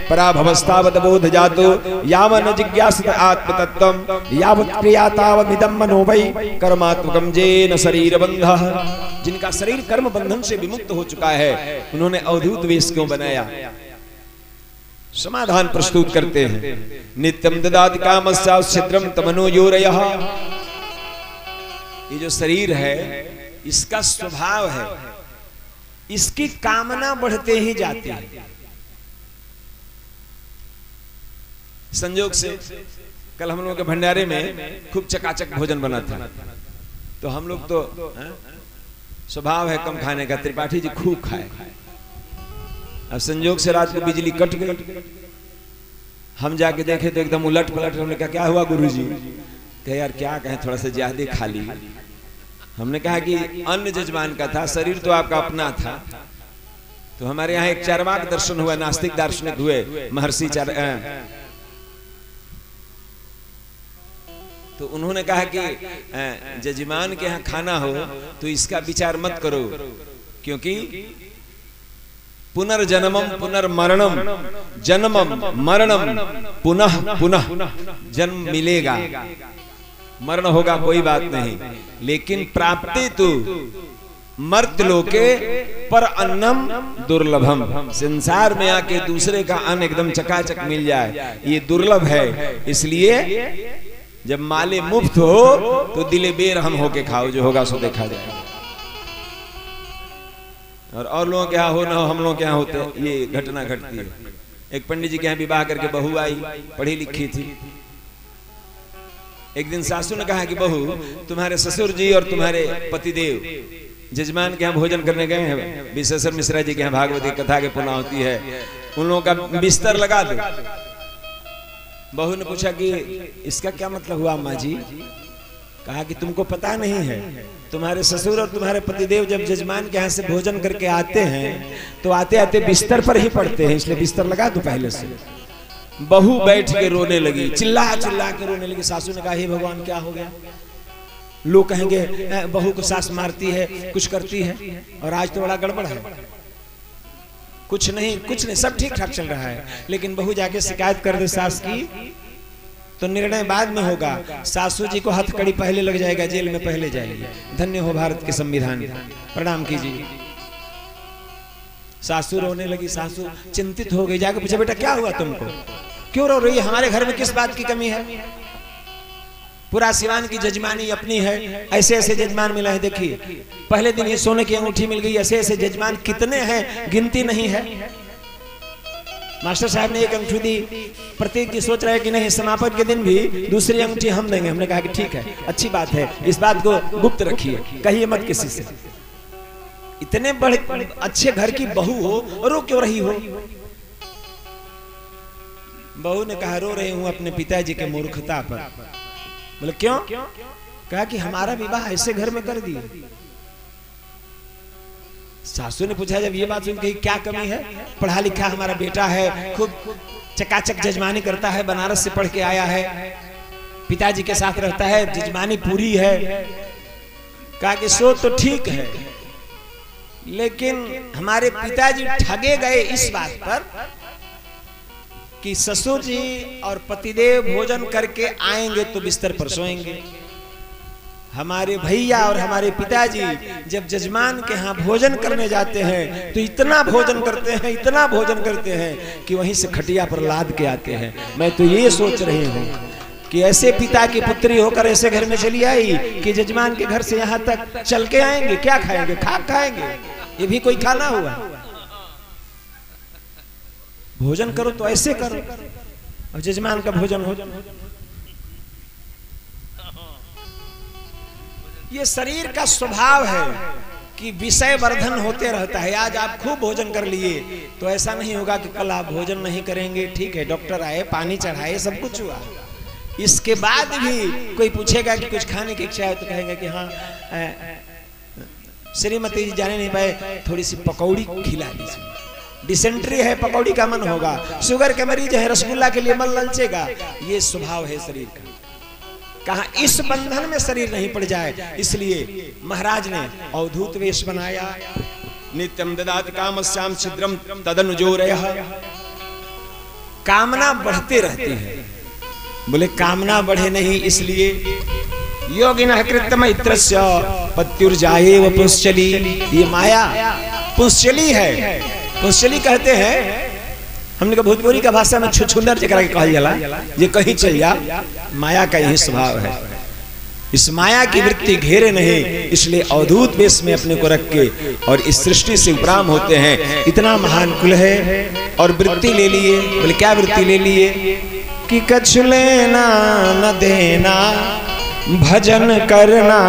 पराभवस्तावत बोध जातो यावन जिज्ञासित आत्मतत्वम यावत् क्रिया तावमिदं मनो वै कर्मात्मकं जेन शरीर बंधः। जिनका शरीर कर्म बंधन से विमुक्त हो चुका है उन्होंने अवधूत वेश क्यों बनाया? समाधान प्रस्तुत करते हैं। नित्यम ददाति कामस्या छिद्रम तमनो योरयः। ये जो शरीर है इसका स्वभाव है, इसकी कामना बढ़ते ही जाती है। संयोग से कल हम लोगों के भंडारे में खूब चकाचक भोजन बना था, तो हम लोग तो स्वभाव है कम खाने का, त्रिपाठी जी खूब खाए। अब संयोग से रात को बिजली कट गई, हम जाके देखे तो एकदम उलट पलट। हमने कहा क्या हुआ गुरुजी? कहे यार क्या कहें, थोड़ा सा ज्यादा खा ली। हमने कहा कि अन्न जजमान का था, शरीर तो आपका अपना था। तो हमारे यहाँ एक चार्वाक दर्शन हुआ, नास्तिक दार्शनिक हुए महर्षि तो उन्होंने कहा कि जजमान के यहाँ खाना हो तो इसका विचार मत करो, क्योंकि पुनर्जन्मम पुनर्मरणम जन्मम मरणम पुनः पुनः जन्म मिलेगा, मरण होगा कोई बात नहीं, लेकिन प्राप्ति तो मर्त्यलोके पर अन्नम दुर्लभम। संसार में आके दूसरे का अन्न एकदम चकाचक मिल जाए ये दुर्लभ है। इसलिए जब माले मुफ्त हो तो दिले बेरहम होके खाओ, जो होगा सो देखा जाएगा। और लोगों के यहाँ हो ना हो, हम लोगों के यहाँ होते ये घटना घटती है। एक पंडित जी के यहाँ विवाह करके बहू आई, पढ़ी लिखी थी। एक दिन सासू ने कहा कि बहू तुम्हारे ससुर जी और तुम्हारे पतिदेव जजमान के यहाँ भोजन करने गए हैं, विशेषर मिश्रा जी के यहाँ भागवती कथा के पुनः होती है, उन लोगों का बिस्तर लगा दो। बहू ने पूछा कि इसका क्या मतलब हुआ अम्मा जी? कहा कि तुमको पता नहीं है, तुम्हारे ससुर और तुम्हारे पतिदेव जब जजमान के यहाँ से भोजन करके आते हैं तो आते आते बिस्तर पर ही पड़ते हैं, इसलिए बिस्तर लगा दो पहले से। बहू बैठ के रोने लगी, चिल्ला चिल्ला के रोने लगी। सासू ने कहा हे भगवान क्या हो गया? लोग कहेंगे बहू को सास मारती है, कुछ करती है, और आज तो बड़ा गड़बड़ है। कुछ नहीं, सब ठीक ठाक चल रहा है, लेकिन बहू जाके शिकायत कर दे सास की तो निर्णय बाद में होगा। सासू जी को हथकड़ी पहले लग जाएगा, जेल में पहले जाएगी। धन्य हो भारत के संविधान, प्रणाम कीजिए। सासू रोने लगी, सासू चिंतित हो गई, जाके पूछा बेटा क्या हुआ तुमको, क्यों रो रही है? हमारे घर में किस बात की कमी है? पूरा सिवान की जजमानी अपनी है, ऐसे ऐसे जजमान मिला है। देखिए पहले दिन ये सोने की अंगूठी मिल गई, ऐसे ऐसे जजमान कितने हैं गिनती नहीं है। मास्टर साहब ने एक अंगूठी दी, प्रत्येक की सोच रहे हैं कि नहीं समापन के दिन भी दूसरी अंगूठी हम देंगे। हमने कहा कि ठीक है, अच्छी बात है, इस बात को गुप्त रखिए, कहिए मत किसी से। इतने बड़े अच्छे घर की बहू हो और रो क्यों रही हो? बहू ने कहा रो रही हूं अपने पिताजी के मूर्खता पर। बोले क्यों? कहा कि हमारा विवाह ऐसे घर में कर दिए। सासू ने पूछा जब ये बात सुन के क्या कमी है? पढ़ा लिखा हमारा बेटा है, खूब चकाचक जजमानी करता है, बनारस से पढ़ के आया है, पिताजी के साथ रहता है, जजमानी पूरी है। कहा कि सो तो ठीक है, लेकिन हमारे पिताजी ठगे गए इस बात पर कि ससुर जी और पतिदेव भोजन करके आएंगे तो बिस्तर पर सोएंगे। हमारे भैया और हमारे पिताजी जब जजमान के यहाँ भोजन करने जाते हैं तो इतना भोजन करते हैं, इतना भोजन करते हैं कि वहीं से खटिया पर लाद के आते हैं। मैं तो ये सोच रही हूँ कि ऐसे पिता की पुत्री होकर ऐसे घर में चली आई कि जजमान के घर से यहाँ तक चल के आएंगे, क्या खाएंगे? खाक खाएंगे, ये भी कोई खाना हुआ? भोजन करो तो ऐसे करो, और जजमान का भोजन हो। ये शरीर का स्वभाव है कि विषय वर्धन होते रहता है। आज आप खूब भोजन कर लिए तो ऐसा नहीं होगा कि कल आप भोजन नहीं करेंगे। ठीक है, डॉक्टर आए, पानी चढ़ाए, सब कुछ हुआ, इसके बाद भी कोई पूछेगा कि कुछ खाने की इच्छा है तो कहेंगे कि हाँ श्रीमती जी जाने नहीं पाए, थोड़ी सी पकौड़ी खिला दीजिए। डिसेंट्री है, पकौड़ी का मन होगा, शुगर के मरीज है, रसगुल्ला के लिए मन ललचेगा। ये स्वभाव है शरीर का। कहा इस बंधन में शरीर नहीं पड़ जाए, इसलिए महाराज ने अवधूत वेश बनाया। नित्यम ददाति कामस्याम छिद्रम तदनुजोरयः। कामना बढ़ते रहती है। बोले कामना बढ़े नहीं, इसलिए योगिनः कृतमैत्रस्य पत्युर्जायेव पुंसचली। ये माया पुंसचली है। पुंसचली कहते हैं, हमने कहा भोजपुरी का भाषा में छुछुंदर जकरा के कहल जाला, ये कहीं चल जा, माया का यही स्वभाव है। इस माया की वृत्ति घेरे नहीं, इसलिए अवधूत वेश में अपने को रख के और इस सृष्टि से उपराम होते हैं। इतना महान कुल है और वृत्ति ले लिए। बोले क्या वृत्ति ले लिए? कि कछु लेना न देना, भजन करना